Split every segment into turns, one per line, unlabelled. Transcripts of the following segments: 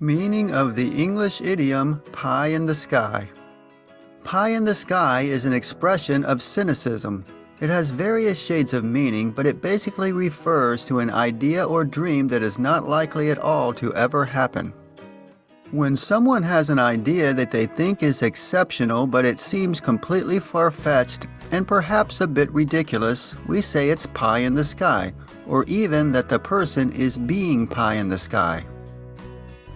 Meaning of the English idiom pie in the sky. Pie in the sky is an expression of cynicism. It has various shades of meaning, but it basically refers to an idea or dream that is not likely at all to ever happen. When someone has an idea that they think is exceptional, but it seems completely far-fetched and perhaps a bit ridiculous, we say it's pie in the sky, or even that the person is being pie in the sky.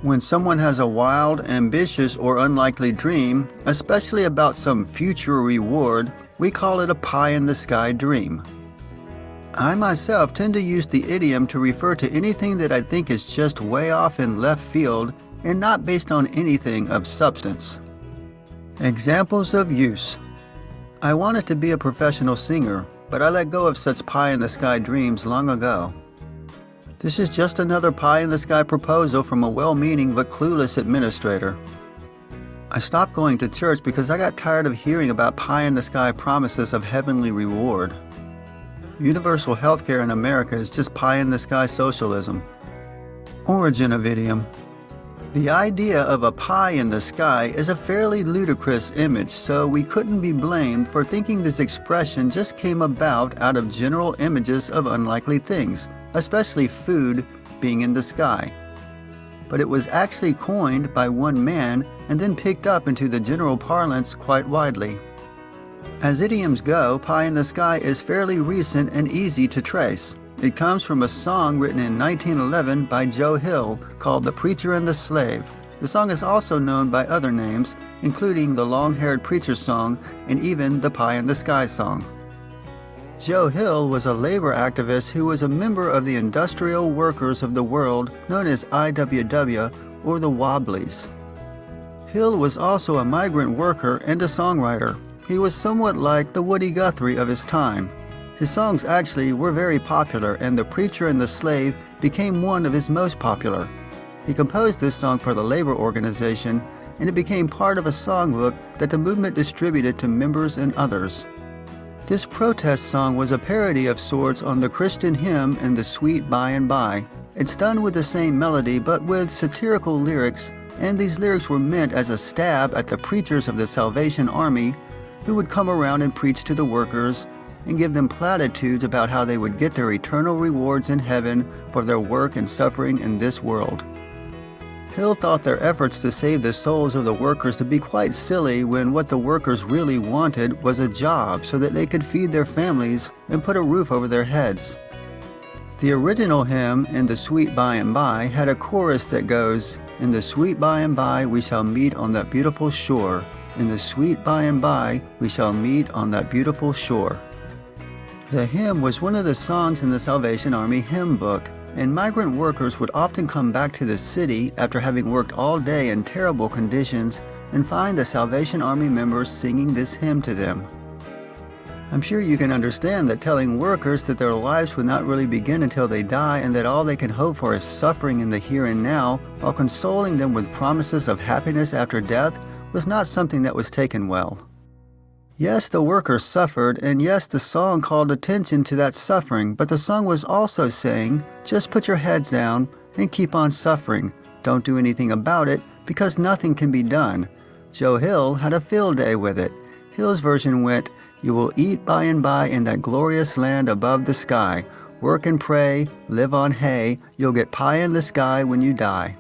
When someone has a wild, ambitious, or unlikely dream, especially about some future reward, we call it a pie-in-the-sky dream. I myself tend to use the idiom to refer to anything that I think is just way off in left field and not based on anything of substance. Examples of use. I wanted to be a professional singer, but I let go of such pie-in-the-sky dreams long ago. This is just another pie-in-the-sky proposal from a well-meaning but clueless administrator. I stopped going to church because I got tired of hearing about pie-in-the-sky promises of heavenly reward. Universal healthcare in America is just pie-in-the-sky socialism. Origin of idiom. The idea of a pie in the sky is a fairly ludicrous image, so we couldn't be blamed for thinking this expression just came about out of general images of unlikely things, especially food being in the sky. But it was actually coined by one man and then picked up into the general parlance quite widely. As idioms go, pie in the sky is fairly recent and easy to trace. It comes from a song written in 1911 by Joe Hill called The Preacher and the Slave. The song is also known by other names, including the Long-Haired Preacher song and even the Pie in the Sky song. Joe Hill was a labor activist who was a member of the Industrial Workers of the World, known as IWW, or the Wobblies. Hill was also a migrant worker and a songwriter. He was somewhat like the Woody Guthrie of his time. His songs actually were very popular, and The Preacher and the Slave became one of his most popular. He composed this song for the labor organization, and it became part of a songbook that the movement distributed to members and others. This protest song was a parody of sorts on the Christian hymn In the Sweet By and By. It's done with the same melody but with satirical lyrics, and these lyrics were meant as a stab at the preachers of the Salvation Army who would come around and preach to the workers and give them platitudes about how they would get their eternal rewards in heaven for their work and suffering in this world. Hill thought their efforts to save the souls of the workers to be quite silly when what the workers really wanted was a job so that they could feed their families and put a roof over their heads. The original hymn, In the Sweet By and By, had a chorus that goes, "In the sweet by and by we shall meet on that beautiful shore. In the sweet by and by we shall meet on that beautiful shore." The hymn was one of the songs in the Salvation Army hymn book, and migrant workers would often come back to the city after having worked all day in terrible conditions and find the Salvation Army members singing this hymn to them. I'm sure you can understand that telling workers that their lives would not really begin until they die and that all they can hope for is suffering in the here and now while consoling them with promises of happiness after death was not something that was taken well. Yes, the workers suffered, and yes, the song called attention to that suffering, but the song was also saying, just put your heads down and keep on suffering. Don't do anything about it, because nothing can be done. Joe Hill had a field day with it. Hill's version went, "You will eat by and by in that glorious land above the sky. Work and pray, live on hay, you'll get pie in the sky when you die."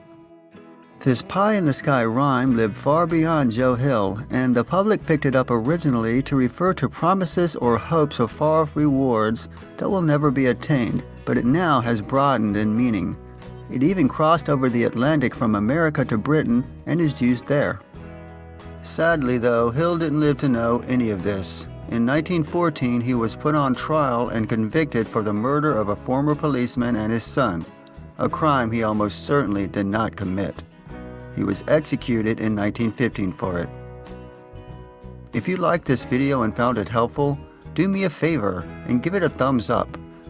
This pie-in-the-sky rhyme lived far beyond Joe Hill, and the public picked it up originally to refer to promises or hopes of far-off rewards that will never be attained, but it now has broadened in meaning. It even crossed over the Atlantic from America to Britain and is used there. Sadly, though, Hill didn't live to know any of this. In 1914, he was put on trial and convicted for the murder of a former policeman and his son, a crime he almost certainly did not commit. He was executed in 1915 for it. If you liked this video and found it helpful, do me a favor and give it a thumbs up,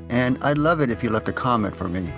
and I'd love it if you left a comment for me.